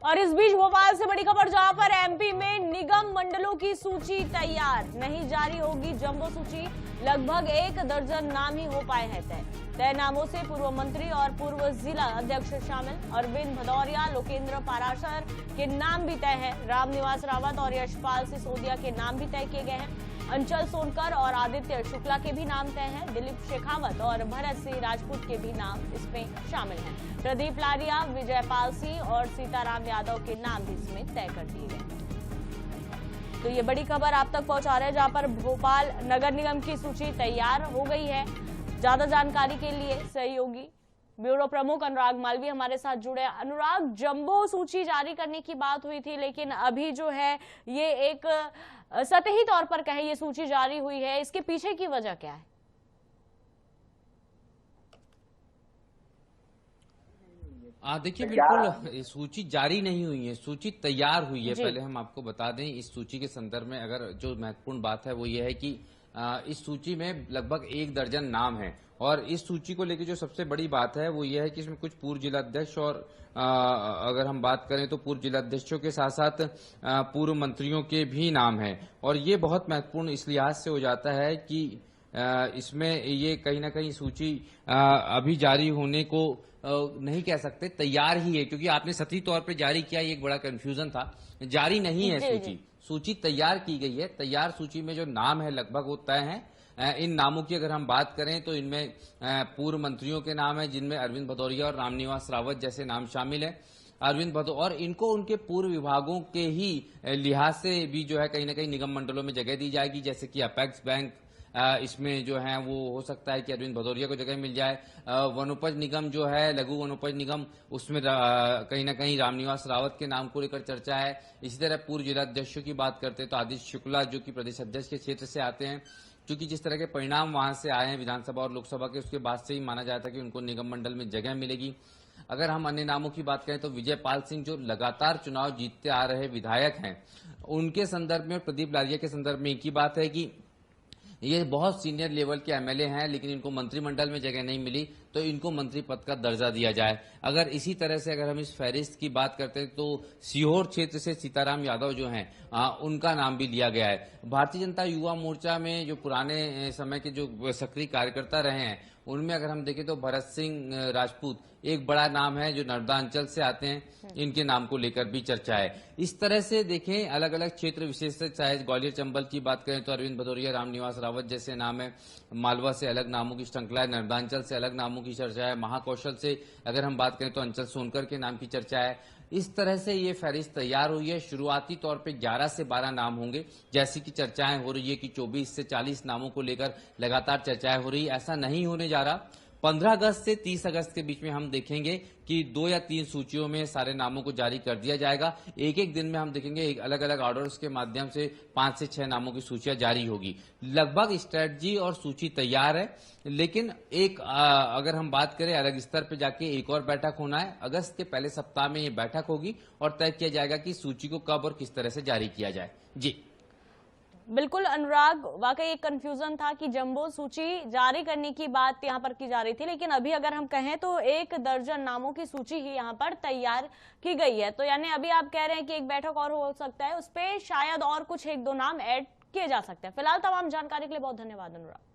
और इस बीच भोपाल से बड़ी खबर, जहां पर एमपी में निगम मंडलों की सूची तैयार, नहीं जारी होगी जंबो सूची। लगभग 1 दर्जन नाम ही हो पाए हैं तय नामों से पूर्व मंत्री और पूर्व जिला अध्यक्ष शामिल। अरविंद भदौरिया, लोकेंद्र पाराशर के नाम भी तय है। रामनिवास रावत और यशपाल सिसोदिया के नाम भी तय किए गए हैं। अंचल सोनकर और आदित्य शुक्ला के भी नाम तय हैं। दिलीप शेखावत और भरत सिंह राजपूत के भी नाम इसमें शामिल हैं। प्रदीप लारिया, विजयपाल सिंह और सीताराम यादव के नाम भी इसमें तय कर दिए गए। तो ये बड़ी खबर आप तक पहुंचा रहे हैं, जहां पर भोपाल नगर निगम की सूची तैयार हो गई है। ज्यादा जानकारी के लिए सहयोगी ब्यूरो प्रमुख अनुराग मालवी हमारे साथ जुड़े। अनुराग, जंबो सूची जारी करने की बात हुई थी, लेकिन अभी जो है ये एक सतही तौर पर कहे ये सूची जारी हुई है, इसके पीछे की वजह क्या है? देखिए, बिल्कुल सूची जारी नहीं हुई है, सूची तैयार हुई है। पहले हम आपको बता दें, इस सूची के संदर्भ में अगर जो महत्वपूर्ण बात है वो ये है कि इस सूची में लगभग 1 दर्जन नाम है। और इस सूची को लेकर जो सबसे बड़ी बात है वो ये है कि इसमें कुछ पूर्व जिलाध्यक्ष और अगर हम बात करें तो पूर्व जिलाध्यक्षों के साथ साथ पूर्व मंत्रियों के भी नाम हैं। और ये बहुत महत्वपूर्ण इस लिहाज से हो जाता है कि इसमें ये कहीं ना कहीं सूची अभी जारी होने को नहीं कह सकते, तैयार ही है, क्योंकि आपने सतही तौर पे जारी किया, ये एक बड़ा कंफ्यूजन था। जारी नहीं है सूची तैयार की गई है। तैयार सूची में जो नाम है लगभग वो तय है। इन नामों की अगर हम बात करें तो इनमें पूर्व मंत्रियों के नाम है, जिनमें अरविंद भदौरिया और रामनिवास रावत जैसे नाम शामिल है। अरविंद भदौरिया और इनको उनके पूर्व विभागों के ही लिहाज से भी जो है कहीं ना कहीं निगम मंडलों में जगह दी जाएगी, जैसे कि अपेक्स बैंक इसमें जो है वो हो सकता है कि अरविंद भदौरिया को जगह मिल जाए। वनोपज निगम जो है, लघु वनोपज निगम, उसमें कहीं ना कहीं रामनिवास रावत के नाम को लेकर चर्चा है। इसी तरह पूर्व जिलाध्यक्षों की बात करते हैं तो आदित्य शुक्ला जो कि प्रदेश अध्यक्ष के क्षेत्र से आते हैं, क्योंकि जिस तरह के परिणाम वहां से आए हैं विधानसभा और लोकसभा के, उसके बाद से ही माना जाता है कि उनको निगम मंडल में जगह मिलेगी। अगर हम अन्य नामों की बात करें तो विजयपाल सिंह जो लगातार चुनाव जीतते आ रहे विधायक हैं, उनके संदर्भ में, प्रदीप लारिया के संदर्भ में एक ही बात है कि ये बहुत सीनियर लेवल के एमएलए हैं, लेकिन इनको मंत्रिमंडल में जगह नहीं मिली, तो इनको मंत्री पद का दर्जा दिया जाए। अगर इसी तरह से अगर हम इस फहरिस्त की बात करते हैं तो सीहोर क्षेत्र से सीताराम यादव जो हैं उनका नाम भी लिया गया है। भारतीय जनता युवा मोर्चा में जो पुराने समय के जो सक्रिय कार्यकर्ता रहे हैं, उनमें अगर हम देखें तो भरत सिंह राजपूत एक बड़ा नाम है जो नर्मदा अंचल से आते हैं, इनके नाम को लेकर भी चर्चा है। इस तरह से देखें अलग अलग क्षेत्र विशेष से, चाहे ग्वालियर चंबल की बात करें तो अरविंद भदौरिया, रामनिवास रावत जैसे नाम है, मालवा से अलग नामों की श्रृंखला है, नर्मदांचल से अलग नामों की चर्चा है, महाकौशल से अगर हम बात करें तो अंचल सोनकर के नाम की चर्चा है। इस तरह से ये फहरिस्त तैयार हुई है। शुरुआती तौर पे 11 से 12 नाम होंगे, जैसी कि चर्चाएं हो रही है कि 24 से 40 नामों को लेकर लगातार चर्चाएं हो रही है। ऐसा नहीं होने जा रहा। 15 अगस्त से 30 अगस्त के बीच में हम देखेंगे कि 2 या 3 सूचियों में सारे नामों को जारी कर दिया जाएगा। एक एक दिन में हम देखेंगे एक अलग अलग ऑर्डर्स के माध्यम से 5 से 6 नामों की सूचियां जारी होगी। लगभग स्ट्रेटजी और सूची तैयार है, लेकिन एक अगर हम बात करें अलग स्तर पर जाके एक और बैठक होना है। अगस्त के पहले सप्ताह में ये बैठक होगी और तय किया जाएगा कि सूची को कब और किस तरह से जारी किया जाए। जी बिल्कुल अनुराग, वाकई एक कंफ्यूजन था कि जंबो सूची जारी करने की बात यहां पर की जा रही थी, लेकिन अभी अगर हम कहें तो 1 दर्जन नामों की सूची ही यहां पर तैयार की गई है। तो यानी अभी आप कह रहे हैं कि एक बैठक और हो सकता है, उस पर शायद और कुछ 1-2 नाम ऐड किए जा सकते हैं। फिलहाल तमाम जानकारी के लिए बहुत धन्यवाद अनुराग।